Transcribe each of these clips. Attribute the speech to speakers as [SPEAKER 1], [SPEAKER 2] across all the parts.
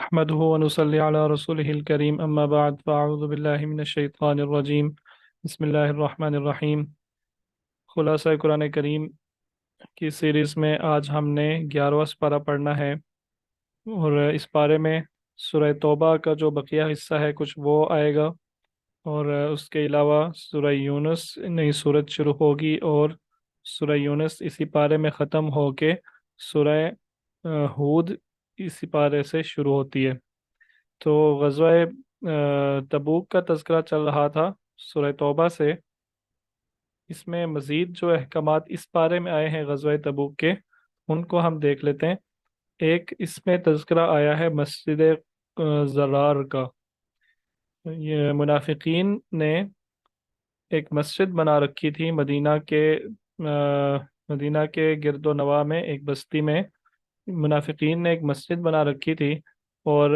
[SPEAKER 1] نحمده ونصلي على رسوله الكريم أما بعد فأعوذ بالله من الشيطان الرجيم بسم الله الرحمن الرحیم۔ خلاصہ قرآن کریم کی سیریز میں آج ہم نے 11واں پارہ پڑھنا ہے، اور اس پارے میں سورہ توبہ کا جو بقیہ حصہ ہے کچھ وہ آئے گا، اور اس کے علاوہ سورہ یونس نئی صورت شروع ہوگی، اور سورہ یونس اسی پارے میں ختم ہو کے سورہ ہود اسی پارے سے شروع ہوتی ہے۔ تو غزوہ تبوک کا تذکرہ چل رہا تھا سورہ توبہ سے۔ اس میں مزید جو احکامات اس پارے میں آئے ہیں غزوہ تبوک کے، ان کو ہم دیکھ لیتے ہیں۔ ایک اس میں تذکرہ آیا ہے مسجد زرار کا۔ یہ منافقین نے ایک مسجد بنا رکھی تھی مدینہ کے گرد و نواح میں، ایک بستی میں منافقین نے ایک مسجد بنا رکھی تھی، اور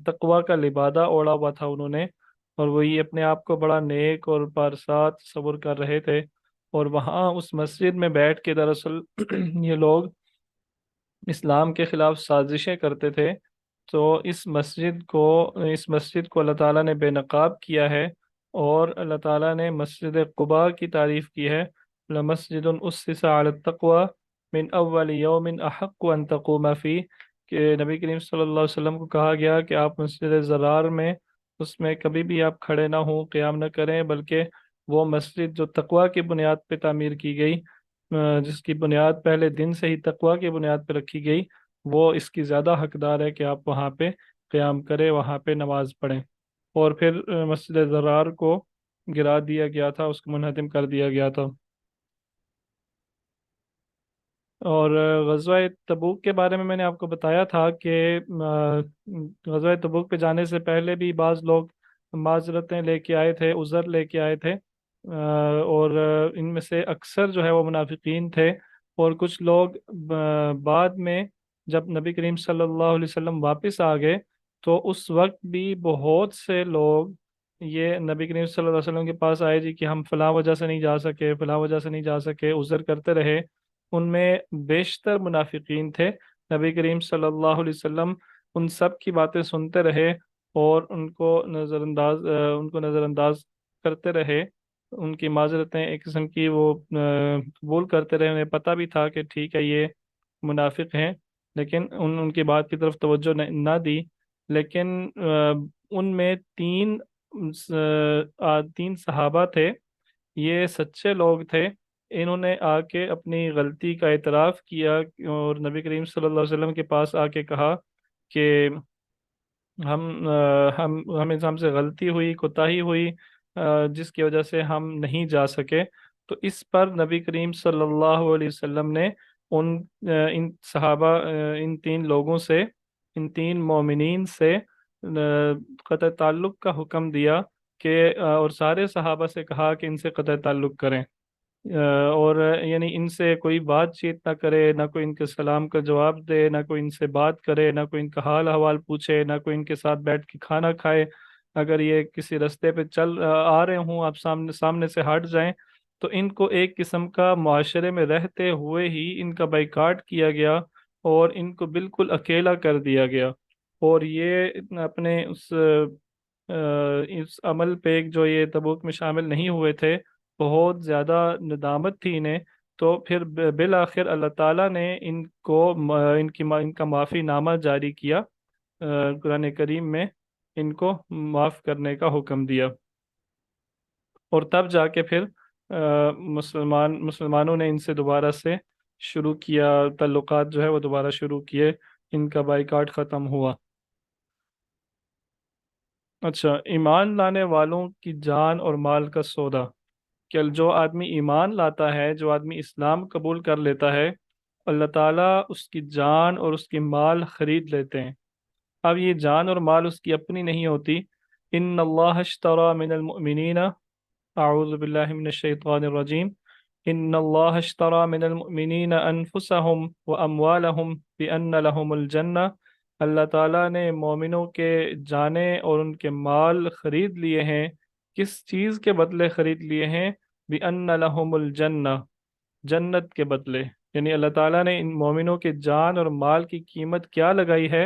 [SPEAKER 1] تقوی کا لبادہ اوڑا ہوا تھا انہوں نے، اور وہی اپنے آپ کو بڑا نیک اور پارسا تصور کر رہے تھے۔ اور وہاں اس مسجد میں بیٹھ کے دراصل یہ لوگ اسلام کے خلاف سازشیں کرتے تھے۔ تو اس مسجد کو اللہ تعالیٰ نے بے نقاب کیا ہے، اور اللہ تعالیٰ نے مسجد قباء کی تعریف کی ہے، لَمَسْجِدٌ أُسِّسَ عَلَى التَّقْوَى من اول یوم احق ان تقوم فی، کہ نبی کریم صلی اللہ علیہ وسلم کو کہا گیا کہ آپ مسجد زرار میں اس میں کبھی بھی آپ کھڑے نہ ہوں، قیام نہ کریں، بلکہ وہ مسجد جو تقوی کی بنیاد پہ تعمیر کی گئی، جس کی بنیاد پہلے دن سے ہی تقوی کی بنیاد پہ رکھی گئی، وہ اس کی زیادہ حقدار ہے کہ آپ وہاں پہ قیام کریں، وہاں پہ نماز پڑھیں۔ اور پھر مسجد زرار کو گرا دیا گیا تھا، اس کو منہدم کر دیا گیا تھا۔ اور غزوہ تبوک کے بارے میں نے آپ کو بتایا تھا کہ غزوہ تبوک پہ جانے سے پہلے بھی بعض لوگ معذرتیں لے کے آئے تھے، عذر لے کے آئے تھے، اور ان میں سے اکثر جو ہے وہ منافقین تھے، اور کچھ لوگ بعد میں جب نبی کریم صلی اللہ علیہ وسلم واپس آ گئے تو اس وقت بھی بہت سے لوگ یہ نبی کریم صلی اللہ علیہ وسلم کے پاس آئے جی کہ ہم فلاں وجہ سے نہیں جا سکے، فلاں وجہ سے نہیں جا سکے، عذر کرتے رہے۔ ان میں بیشتر منافقین تھے۔ نبی کریم صلی اللہ علیہ وسلم ان سب کی باتیں سنتے رہے، اور ان کو نظر انداز کرتے رہے، ان کی معذرتیں ایک قسم کی وہ قبول کرتے رہے۔ انہیں پتہ بھی تھا کہ ٹھیک ہے یہ منافق ہیں، لیکن ان کی بات کی طرف توجہ نہ دی۔ لیکن ان میں تین صحابہ تھے، یہ سچے لوگ تھے، انہوں نے آ کے اپنی غلطی کا اعتراف کیا، اور نبی کریم صلی اللہ علیہ وسلم کے پاس آ کے کہا کہ ہم سے غلطی ہوئی، کوتاہی ہوئی، جس کی وجہ سے ہم نہیں جا سکے۔ تو اس پر نبی کریم صلی اللہ علیہ وسلم نے ان صحابہ، ان تین لوگوں سے، ان تین مومنین سے قطع تعلق کا حکم دیا کہ اور سارے صحابہ سے کہا کہ ان سے قطع تعلق کریں، اور یعنی ان سے کوئی بات چیت نہ کرے، نہ کوئی ان کے سلام کا جواب دے، نہ کوئی ان سے بات کرے، نہ کوئی ان کا حال احوال پوچھے، نہ کوئی ان کے ساتھ بیٹھ کے کھانا کھائے۔ اگر یہ کسی رستے پہ آ رہے ہوں، آپ سامنے سے ہٹ جائیں، تو ان کو ایک قسم کا معاشرے میں رہتے ہوئے ہی ان کا بائیکاٹ کیا گیا، اور ان کو بالکل اکیلا کر دیا گیا۔ اور یہ اپنے اس عمل پہ جو یہ تبوک میں شامل نہیں ہوئے تھے، بہت زیادہ ندامت تھی انہیں۔ تو پھر بالآخر اللہ تعالیٰ نے ان کا معافی نامہ جاری کیا، قرآن کریم میں ان کو معاف کرنے کا حکم دیا، اور تب جا کے پھر مسلمانوں نے ان سے دوبارہ سے شروع کیا، تعلقات جو ہے وہ دوبارہ شروع کیے، ان کا بائیکاٹ ختم ہوا۔ اچھا، ایمان لانے والوں کی جان اور مال کا سودا، کہ جو آدمی ایمان لاتا ہے، جو آدمی اسلام قبول کر لیتا ہے، اللہ تعالیٰ اس کی جان اور اس کی مال خرید لیتے ہیں۔ اب یہ جان اور مال اس کی اپنی نہیں ہوتی۔ ان اللہ اشترى من المؤمنین، اعوذ باللہ من الشیطان الرجیم، ان اللہ اشترى من المؤمنین انفسهم واموالهم بان لهم الجنہ، اللہ تعالیٰ نے مومنوں کے جانیں اور ان کے مال خرید لیے ہیں۔ کس چیز کے بدلے خرید لیے ہیں؟ بِأَنَّ لَهُمُ الْجَنَّةِ، جنت کے بدلے۔ یعنی اللہ تعالیٰ نے ان مومنوں کے جان اور مال کی قیمت کیا لگائی ہے؟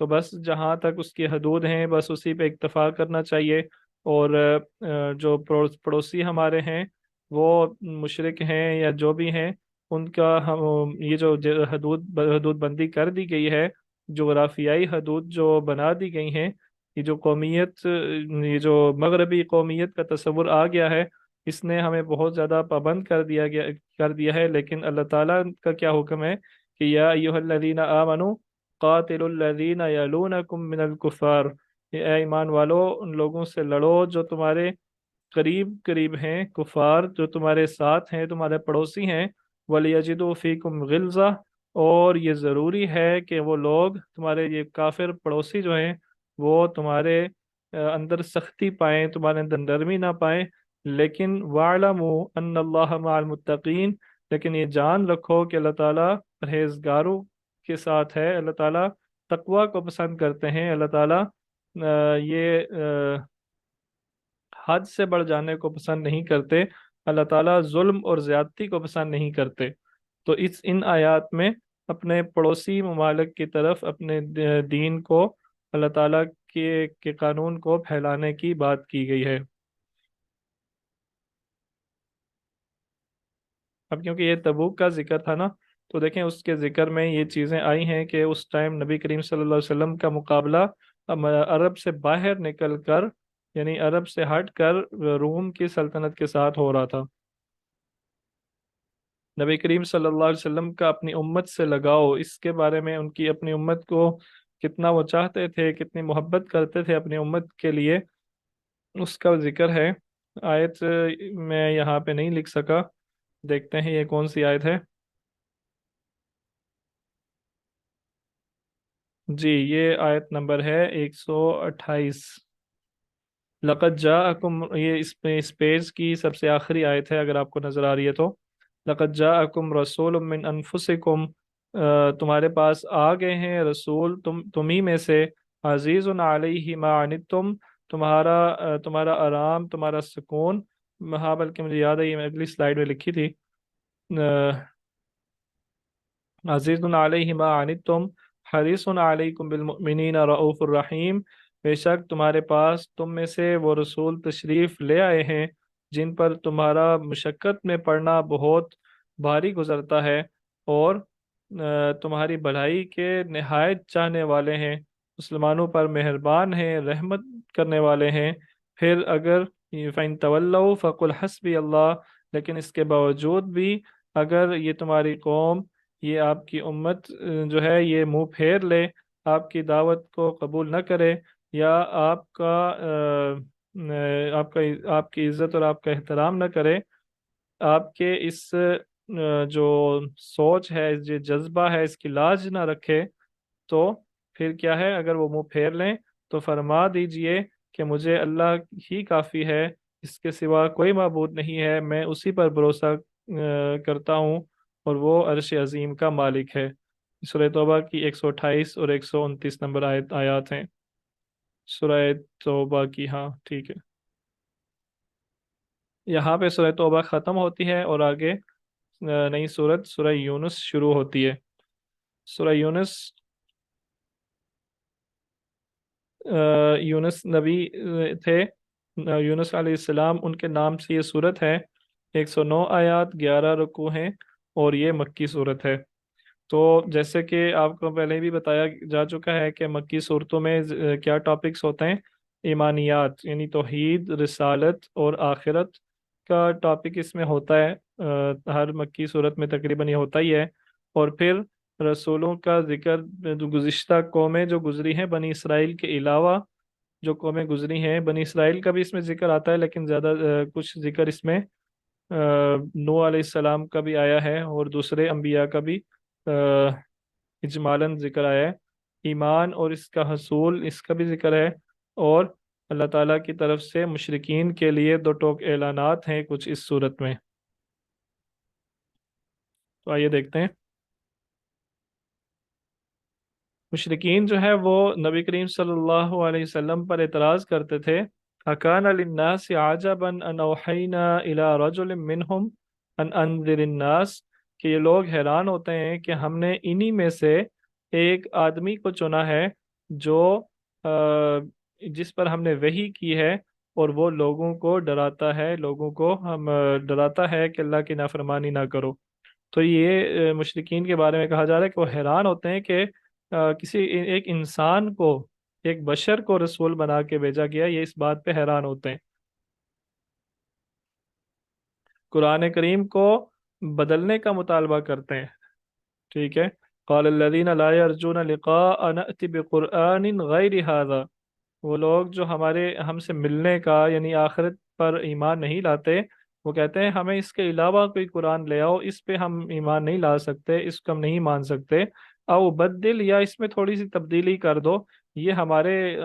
[SPEAKER 1] تو بس جہاں تک اس کی حدود ہیں بس اسی پہ اکتفا کرنا چاہیے، اور جو پڑوسی ہمارے ہیں وہ مشرک ہیں یا جو بھی ہیں، ان کا ہم یہ جو حدود بندی کر دی گئی ہے، جغرافیائی حدود جو بنا دی گئی ہیں، یہ جو قومیت، یہ جو مغربی قومیت کا تصور آ گیا ہے، اس نے ہمیں بہت زیادہ پابند کر دیا ہے۔ لیکن اللہ تعالیٰ کا کیا حکم ہے کہ یا ایھا الذین آمنوا قاتلوا الذین یلونکم من الکفار، اے ایمان والو ان لوگوں سے لڑو جو تمہارے قریب قریب ہیں، کفار جو تمہارے ساتھ ہیں، تمہارے پڑوسی ہیں، وَلْيَجِدُوا فِيكُمْ غِلْظَةً، اور یہ ضروری ہے کہ وہ لوگ تمہارے یہ کافر پڑوسی جو ہیں وہ تمہارے اندر سختی پائیں، تمہارے اندر نرمی نہ پائیں، لیکن وَاعْلَمُوا أَنَّ اللَّهَ مَعَ الْمُتَّقِينَ، لیکن یہ جان رکھو کہ اللہ تعالیٰ پرہیزگاروں کے ساتھ ہے، اللہ تعالیٰ تقوی کو پسند کرتے ہیں، اللہ تعالیٰ یہ حد سے بڑھ جانے کو پسند نہیں کرتے، اللہ تعالیٰ ظلم اور زیادتی کو پسند نہیں کرتے۔ تو ان آیات میں اپنے پڑوسی ممالک کی طرف اپنے دین کو، اللہ تعالیٰ کے قانون کو پھیلانے کی بات کی گئی ہے۔ اب کیونکہ یہ تبوک کا ذکر تھا نا، تو دیکھیں اس کے ذکر میں یہ چیزیں آئی ہیں کہ اس ٹائم نبی کریم صلی اللہ علیہ وسلم کا مقابلہ عرب سے باہر نکل کر، یعنی عرب سے ہٹ کر روم کی سلطنت کے ساتھ ہو رہا تھا۔ نبی کریم صلی اللہ علیہ وسلم کا اپنی امت سے لگاؤ، اس کے بارے میں ان کی اپنی امت کو کتنا وہ چاہتے تھے، کتنی محبت کرتے تھے اپنی امت کے لیے، اس کا ذکر ہے۔ آیت میں یہاں پہ نہیں لکھ سکا، دیکھتے ہیں یہ کون سی آیت ہے۔ جی یہ آیت نمبر ہے 128۔ لقد جاءکم، یہ اس پیج کی سب سے آخری آیت ہے اگر آپ کو نظر آ رہی ہے تو۔ لقد جاءکم رسول من انفسکم، تمہارے پاس آ گئے ہیں رسول تمہی میں سے، عزیز علیہ ما عنتم، تمہارا آرام، تمہارا سکون، ہاں بلکہ مجھے یاد ہے یہ میں اگلی سلائیڈ میں لکھی تھی، عزیز علیہ ما عنتم حریص علیکم بالمؤمنین رؤوف الرحیم، بے شک تمہارے پاس تم میں سے وہ رسول تشریف لے آئے ہیں جن پر تمہارا مشقت میں پڑنا بہت بھاری گزرتا ہے، اور تمہاری بھلائی کے نہایت چاہنے والے ہیں، مسلمانوں پر مہربان ہیں، رحمت کرنے والے ہیں۔ پھر اگر فَإِن تَوَلَّوْا فَقُلْ حَسْبِيَ اللَّهُ، لیکن اس کے باوجود بھی اگر یہ تمہاری قوم، یہ آپ کی امت جو ہے یہ منہ پھیر لے، آپ کی دعوت کو قبول نہ کرے، یا آپ کی عزت اور آپ کا احترام نہ کرے، آپ کے اس جو سوچ ہے، اس جو جذبہ ہے، اس کی لاج نہ رکھے، تو پھر کیا ہے، اگر وہ منہ پھیر لیں تو فرما دیجئے کہ مجھے اللہ ہی کافی ہے، اس کے سوا کوئی معبود نہیں ہے، میں اسی پر بھروسہ کرتا ہوں، اور وہ عرش عظیم کا مالک ہے۔ سورہ توبہ کی 128 اور 129 نمبر آیات ہیں سورہ توبہ کی، ہاں ٹھیک ہے۔ یہاں پہ سورہ توبہ ختم ہوتی ہے اور آگے نئی سورت سورہ یونس شروع ہوتی ہے۔ سورہ یونس، یونس نبی تھے، یونس علیہ السلام ان کے نام سے یہ صورت ہے۔ 109 آیات، 11 رکوع ہیں، اور یہ مکی صورت ہے۔ تو جیسے کہ آپ کو پہلے بھی بتایا جا چکا ہے کہ مکی صورتوں میں کیا ٹاپکس ہوتے ہیں، ایمانیات یعنی توحید، رسالت اور آخرت کا ٹاپک اس میں ہوتا ہے، ہر مکی صورت میں تقریباً یہ ہوتا ہی ہے۔ اور پھر رسولوں کا ذکر، جو گزشتہ قومیں جو گزری ہیں بنی اسرائیل کے علاوہ، جو قومیں گزری ہیں بنی اسرائیل کا بھی اس میں ذکر آتا ہے، لیکن زیادہ کچھ ذکر اس میں نوح علیہ السلام کا بھی آیا ہے، اور دوسرے انبیاء کا بھی اجمالاً ذکر آیا ہے۔ ایمان اور اس کا حصول، اس کا بھی ذکر ہے، اور اللہ تعالیٰ کی طرف سے مشرکین کے لیے دو ٹوک اعلانات ہیں کچھ اس صورت میں۔ تو آئیے دیکھتے ہیں۔ مشرکین جو ہے وہ نبی کریم صلی اللہ علیہ وسلم پر اعتراض کرتے تھے، اکان للناس عجبا ان اوحینا الی رجل منہم ان انذر الناس، کہ یہ لوگ حیران ہوتے ہیں کہ ہم نے انہی میں سے ایک آدمی کو چنا ہے جو جس پر ہم نے وحی کی ہے، اور وہ لوگوں کو ڈراتا ہے، لوگوں کو ہم ڈراتا ہے کہ اللہ کی نافرمانی نہ کرو۔ تو یہ مشرکین کے بارے میں کہا جا رہا ہے کہ وہ حیران ہوتے ہیں کہ کسی ایک انسان کو، ایک بشر کو رسول بنا کے بھیجا گیا، یہ اس بات پہ حیران ہوتے ہیں۔ قرآن کریم کو بدلنے کا مطالبہ کرتے ہیں، ٹھیک ہے۔ قال الذین لا یرجون لقاء نأتی بقرآن غیر هذا، وہ لوگ جو ہم سے ملنے کا یعنی آخرت پر ایمان نہیں لاتے، وہ کہتے ہیں ہمیں اس کے علاوہ کوئی قرآن لے آؤ، اس پہ ہم ایمان نہیں لا سکتے، اس کو ہم نہیں مان سکتے۔ او بدل، یا اس میں تھوڑی سی تبدیلی کر دو، یہ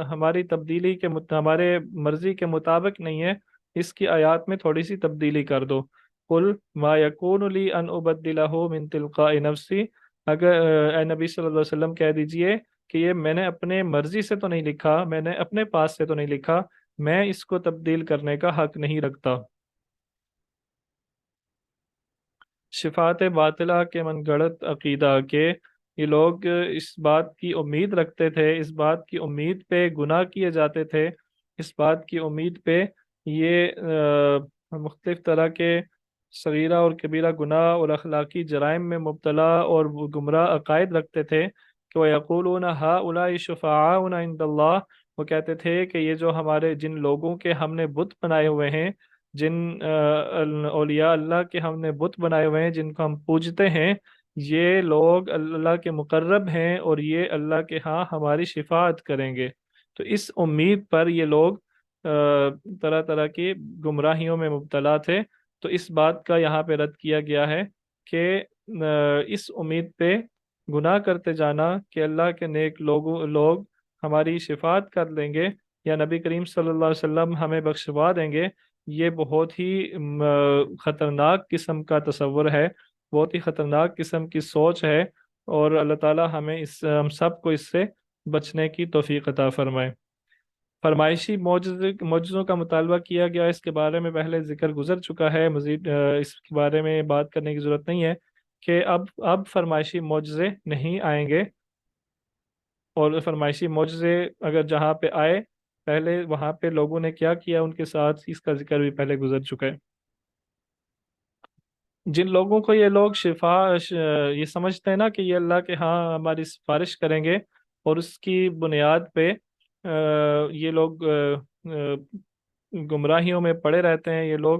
[SPEAKER 1] ہماری تبدیلی ہمارے مرضی کے مطابق نہیں ہے، اس کی آیات میں تھوڑی سی تبدیلی کر دو۔ قل ما یکون لی ان ابدلہ من تلقاء نفسی، اگر اے نبی صلی اللہ علیہ وسلم کہہ دیجئے کہ یہ میں نے اپنے مرضی سے تو نہیں لکھا، میں نے اپنے پاس سے تو نہیں لکھا، میں اس کو تبدیل کرنے کا حق نہیں رکھتا۔ شفاعت باطلہ کے من گڑت عقیدہ کے یہ لوگ اس بات کی امید رکھتے تھے، اس بات کی امید پہ گناہ کیے جاتے تھے، اس بات کی امید پہ یہ مختلف طرح کے صغیرہ اور کبیرہ گناہ اور اخلاقی جرائم میں مبتلا اور وہ گمراہ عقائد رکھتے تھے کہ وہ یقولون ہؤلاء شفعاؤنا عند اللہ، وہ کہتے تھے کہ یہ جو ہمارے جن لوگوں کے ہم نے بت بنائے ہوئے ہیں، جن اولیاء اللہ کے ہم نے بت بنائے ہوئے ہیں، جن کو ہم پوجتے ہیں، یہ لوگ اللہ کے مقرب ہیں اور یہ اللہ کے ہاں ہماری شفاعت کریں گے۔ تو اس امید پر یہ لوگ طرح طرح کی گمراہیوں میں مبتلا تھے۔ تو اس بات کا یہاں پہ رد کیا گیا ہے کہ اس امید پہ گناہ کرتے جانا کہ اللہ کے نیک لوگ ہماری شفاعت کر لیں گے یا نبی کریم صلی اللہ علیہ وسلم ہمیں بخشوا دیں گے، یہ بہت ہی خطرناک قسم کا تصور ہے، بہت ہی خطرناک قسم کی سوچ ہے، اور اللہ تعالی ہمیں ہم سب کو اس سے بچنے کی توفیق عطا فرمائے۔ فرمائشی معجزوں کا مطالبہ کیا گیا، اس کے بارے میں پہلے ذکر گزر چکا ہے، مزید اس کے بارے میں بات کرنے کی ضرورت نہیں ہے کہ اب فرمائشی معجزے نہیں آئیں گے، اور فرمائشی معجزے اگر جہاں پہ آئے، پہلے وہاں پہ لوگوں نے کیا کیا ان کے ساتھ، اس کا ذکر بھی پہلے گزر چکا ہے۔ جن لوگوں کو یہ لوگ یہ سمجھتے ہیں نا کہ یہ اللہ کے ہاں ہماری سفارش کریں گے، اور اس کی بنیاد پہ یہ لوگ گمراہیوں میں پڑے رہتے ہیں، یہ لوگ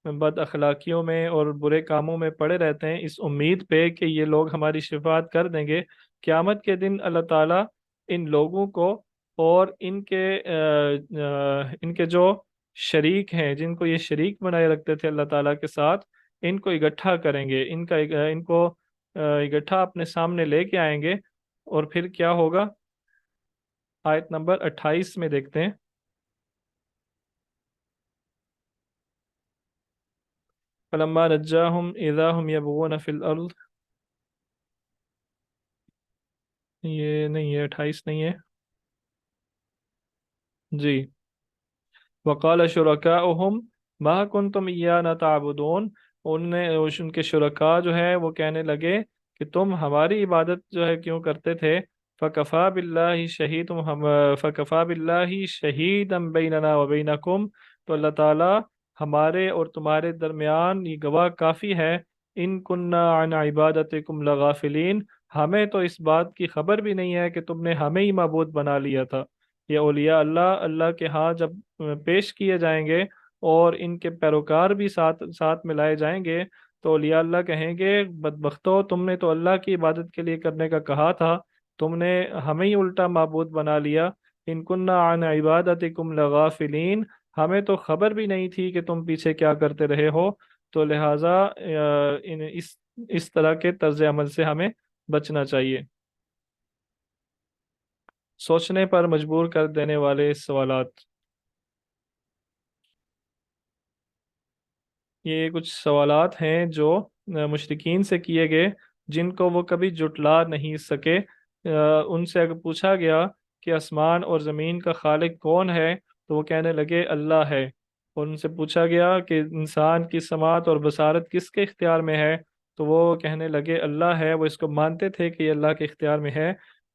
[SPEAKER 1] بد اخلاقیوں میں اور برے کاموں میں پڑے رہتے ہیں، اس امید پہ کہ یہ لوگ ہماری شفاعت کر دیں گے۔ قیامت کے دن اللہ تعالیٰ ان لوگوں کو اور ان کے جو شریک ہیں، جن کو یہ شریک بنائے رکھتے تھے اللہ تعالیٰ کے ساتھ، ان کو اکٹھا کریں گے، ان کو اکٹھا اپنے سامنے لے کے آئیں گے، اور پھر کیا ہوگا؟ آیت نمبر 28 میں دیکھتے ہیں۔ فلما نجاہم اذا ہم یبغون فی الارض، یہ نہیں ہے، 28 نہیں ہے جی۔ وقال شرکاؤہم ما کنتم ایانا تعبدون، ان کے شرکاء جو ہے وہ کہنے لگے کہ تم ہماری عبادت جو ہے کیوں کرتے تھے؟ فکفا باللہ شہید فکفا باللہ شہیدا بیننا و بینکم، تو اللہ تعالی ہمارے اور تمہارے درمیان یہ گواہ کافی ہے، ان کننا عن عبادتکم لغافلین، ہمیں تو اس بات کی خبر بھی نہیں ہے کہ تم نے ہمیں ہی معبود بنا لیا تھا۔ یہ اولیاء اللہ کے ہاں جب پیش کیے جائیں گے اور ان کے پیروکار بھی ساتھ ساتھ ملائے جائیں گے، تو اولیاء اللہ کہیں گے بدبختو، تم نے تو اللہ کی عبادت کے لیے کرنے کا کہا تھا، تم نے ہمیں ہی الٹا معبود بنا لیا۔ ان کننا عن عبادتکم لغافلین، ہمیں تو خبر بھی نہیں تھی کہ تم پیچھے کیا کرتے رہے ہو۔ تو لہٰذا اس طرح کے طرز عمل سے ہمیں بچنا چاہیے۔ سوچنے پر مجبور کر دینے والے سوالات، یہ کچھ سوالات ہیں جو مشرکین سے کیے گئے، جن کو وہ کبھی جٹلا نہیں سکے۔ ان سے اگر پوچھا گیا کہ آسمان اور زمین کا خالق کون ہے، تو وہ کہنے لگے اللہ ہے۔ اور ان سے پوچھا گیا کہ انسان کی سماعت اور بصارت کس کے اختیار میں ہے، تو وہ کہنے لگے اللہ ہے، وہ اس کو مانتے تھے کہ یہ اللہ کے اختیار میں ہے۔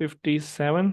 [SPEAKER 1] 57।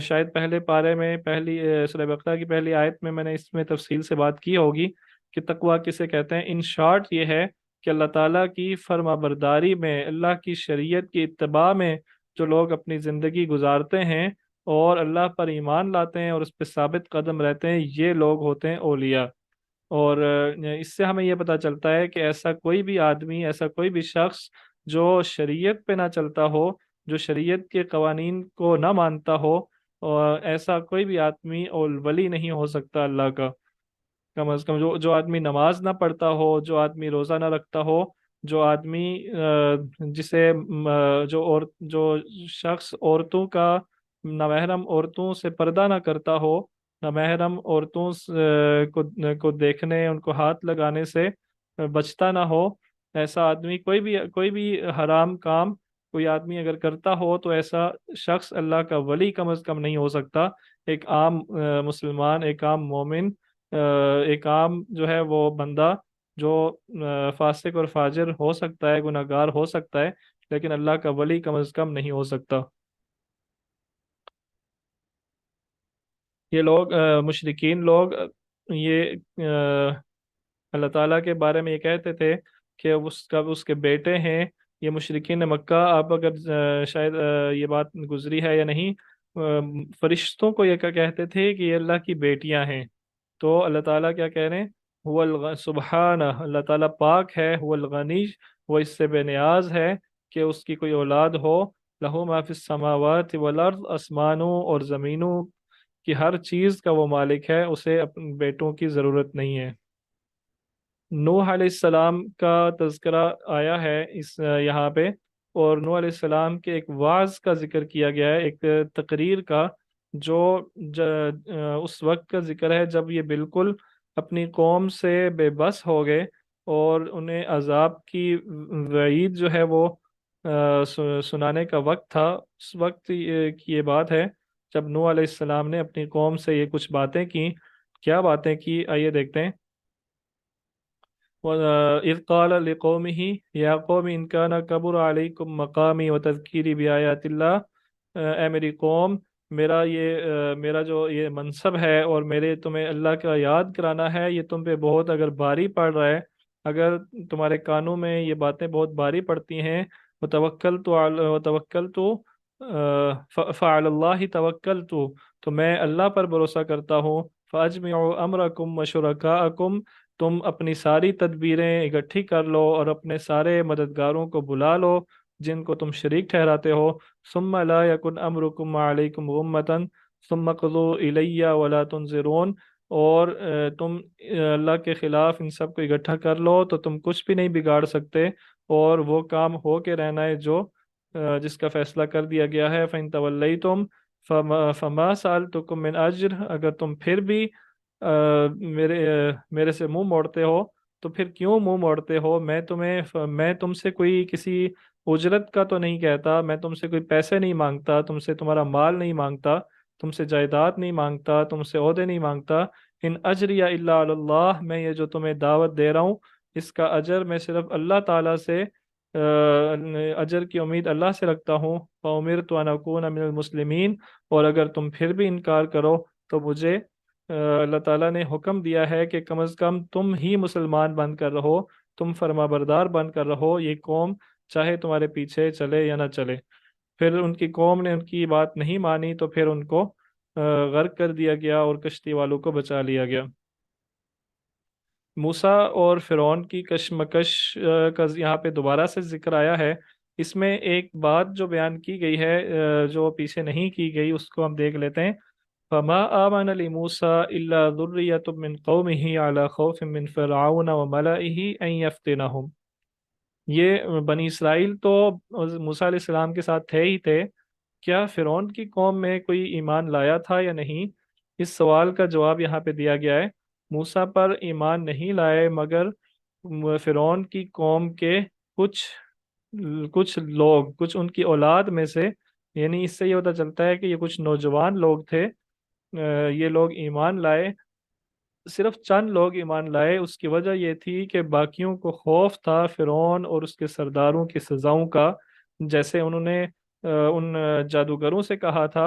[SPEAKER 1] شاید پہلے پارے میں پہلی سورہ بقرہ کی پہلی آیت میں نے اس میں تفصیل سے بات کی ہوگی کہ تقویٰ کسے کہتے ہیں۔ ان شارٹ یہ ہے کہ اللہ تعالیٰ کی فرما برداری میں، اللہ کی شریعت کی اتباع میں جو لوگ اپنی زندگی گزارتے ہیں اور اللہ پر ایمان لاتے ہیں اور اس پہ ثابت قدم رہتے ہیں، یہ لوگ ہوتے ہیں اولیاء۔ اور اس سے ہمیں یہ پتہ چلتا ہے کہ ایسا کوئی بھی آدمی، ایسا کوئی بھی شخص جو شریعت پہ نہ چلتا ہو، جو شریعت کے قوانین کو نہ مانتا ہو، اور ایسا کوئی بھی آدمی اور ولی نہیں ہو سکتا اللہ کا۔ کم از کم جو آدمی نماز نہ پڑھتا ہو، جو آدمی روزہ نہ رکھتا ہو، جو آدمی جسے جو شخص عورتوں کا، نامحرم عورتوں سے پردہ نہ کرتا ہو، نامحرم عورتوں کو دیکھنے، ان کو ہاتھ لگانے سے بچتا نہ ہو، ایسا آدمی کوئی بھی حرام کام کوئی آدمی اگر کرتا ہو تو ایسا شخص اللہ کا ولی کم از کم نہیں ہو سکتا۔ ایک عام مسلمان، ایک عام مومن، ایک عام جو ہے وہ بندہ جو فاسق اور فاجر ہو سکتا ہے، گناہ گار ہو سکتا ہے، لیکن اللہ کا ولی کم از کم نہیں ہو سکتا۔ یہ لوگ مشرکین لوگ یہ اللہ تعالیٰ کے بارے میں یہ کہتے تھے کہ اس کے بیٹے ہیں۔ یہ مشرکین مکہ، آپ اگر شاید یہ بات گزری ہے یا نہیں، فرشتوں کو یہ کہتے تھے کہ یہ اللہ کی بیٹیاں ہیں۔ تو اللہ تعالیٰ کیا کہہ رہے ہیں؟ سبحانہ، اللہ تعالیٰ پاک ہے، هو الغنی، وہ اس سے بے نیاز ہے کہ اس کی کوئی اولاد ہو۔ لہو ما فی السماوات والارض، آسمانوں اور زمینوں کی ہر چیز کا وہ مالک ہے، اسے اپنے بیٹوں کی ضرورت نہیں ہے۔ نوح علیہ السلام کا تذکرہ آیا ہے اس یہاں پہ، اور نوح علیہ السلام کے ایک وعظ کا ذکر کیا گیا ہے، ایک تقریر کا، جو اس وقت کا ذکر ہے جب یہ بالکل اپنی قوم سے بے بس ہو گئے اور انہیں عذاب کی وعید جو ہے وہ سنانے کا وقت تھا۔ اس وقت کی یہ بات ہے جب نوح علیہ السلام نے اپنی قوم سے یہ کچھ باتیں کی۔ کیا باتیں کی؟ آئیے دیکھتے ہیں۔ وَإِذْ قَالَ لِقَوْمِهِ يَا قَوْمِ إِنْ كَانَ كَبُرَ عَلَيْكُمْ مَقَامِي وَتَذْكِيرِي بِآيَاتِ اللَّهِ، اے میری قوم، میرا جو یہ منصب ہے اور میرے تمہیں اللہ کا یاد کرانا ہے، یہ تم پہ بہت اگر بھاری پڑ رہا ہے، اگر تمہارے کانوں میں یہ باتیں بہت بھاری پڑتی ہیں، وَتَوَكَّلْتُ فَعَلَى اللَّهِ تَوَكَّلْتُ، تو میں اللہ پر بھروسہ کرتا ہوں۔ فَأَجْمِعُوا أَمْرَكُمْ وَشُرَكَاءَكُمْ، تم اپنی ساری تدبیریں اکٹھی کر لو اور اپنے سارے مددگاروں کو بلا لو جن کو تم شریک ٹھہراتے ہو۔ ثم لا يكن امركم عليكم غمة ثم قضوا الي ولا تنظرون، اور تم اللہ کے خلاف ان سب کو اکٹھا کر لو تو تم کچھ بھی نہیں بگاڑ سکتے، اور وہ کام ہو کے رہنا ہے جو جس کا فیصلہ کر دیا گیا ہے۔ فَإِن تَوَلَّيْتُمْ فَمَا سَأَلْتُكُم مِّنْ أَجْرٍ، اگر تم پھر بھی میرے سے منہ موڑتے ہو تو پھر کیوں منہ موڑتے ہو؟ میں تم سے کوئی کسی اجرت کا تو نہیں کہتا، میں تم سے کوئی پیسے نہیں مانگتا، تم سے تمہارا مال نہیں مانگتا، تم سے جائیداد نہیں مانگتا، تم سے عہدے نہیں مانگتا۔ ان اجریہ الا علی اللہ، میں یہ جو تمہیں دعوت دے رہا ہوں اس کا اجر میں صرف اللہ تعالیٰ سے اجر کی امید اللہ سے رکھتا ہوں۔ فَأُمِرْتُ أَنْ أَكُونَ مِنَ الْمُسْلِمِينَ، اور اگر تم پھر بھی انکار کرو تو مجھے اللہ تعالیٰ نے حکم دیا ہے کہ کم از کم تم ہی مسلمان بن کر رہو، تم فرما بردار بن کر رہو، یہ قوم چاہے تمہارے پیچھے چلے یا نہ چلے۔ پھر ان کی قوم نے ان کی بات نہیں مانی تو پھر ان کو غرق کر دیا گیا اور کشتی والوں کو بچا لیا گیا۔ موسیٰ اور فرعون کی کشمکش کا یہاں پہ دوبارہ سے ذکر آیا ہے۔ اس میں ایک بات جو بیان کی گئی ہے جو پیچھے نہیں کی گئی، اس کو ہم دیکھ لیتے ہیں۔ فما آمن لموسى إلا ذرية من قومه على خوف من فرعون وملئه أن يفتنهم، یہ بنی اسرائیل تو موسیٰ علیہ السلام کے ساتھ تھے ہی تھے، کیا فرعون کی قوم میں کوئی ایمان لایا تھا یا نہیں؟ اس سوال کا جواب یہاں پہ دیا گیا ہے، موسیٰ پر ایمان نہیں لائے مگر فرعون کی قوم کے کچھ کچھ لوگ، کچھ ان کی اولاد میں سے، یعنی اس سے یہ پتہ چلتا ہے کہ یہ کچھ نوجوان لوگ تھے، یہ لوگ ایمان لائے، صرف چند لوگ ایمان لائے۔ اس کی وجہ یہ تھی کہ باقیوں کو خوف تھا فرعون اور اس کے سرداروں کی سزاؤں کا، جیسے انہوں نے ان جادوگروں سے کہا تھا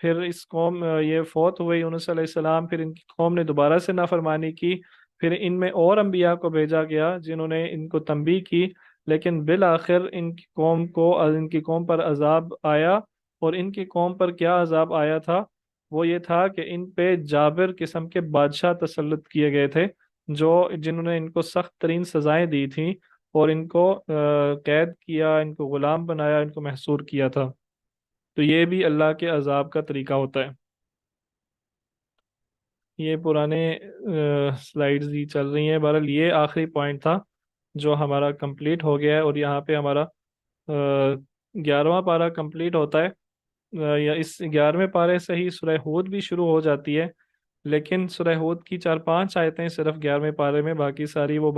[SPEAKER 1] پھر اس قوم یہ فوت ہوئے یونس علیہ السلام، پھر ان کی قوم نے دوبارہ سے نافرمانی کی، پھر ان میں اور انبیاء کو بھیجا گیا جنہوں نے ان کو تنبیہ کی، لیکن بالآخر ان کی قوم پر عذاب آیا۔ اور ان کی قوم پر کیا عذاب آیا تھا؟ وہ یہ تھا کہ ان پہ جابر قسم کے بادشاہ تسلط کیے گئے تھے، جنہوں نے ان کو سخت ترین سزائیں دی تھیں، اور ان کو قید کیا، ان کو غلام بنایا، ان کو محصور کیا تھا۔ تو یہ بھی اللہ کے عذاب کا طریقہ ہوتا ہے۔ یہ پرانے سلائیڈز ہی چل رہی ہیں، بہرحال یہ آخری پوائنٹ تھا جو ہمارا کمپلیٹ ہو گیا ہے، اور یہاں پہ ہمارا 11واں پارہ کمپلیٹ ہوتا ہے۔ یا اس 11ویں پارے سے ہی سورہ ہود بھی شروع ہو جاتی ہے، لیکن سورہ ہود کی 4 5 آیتیں صرف 11ویں پارے میں، باقی ساری وہ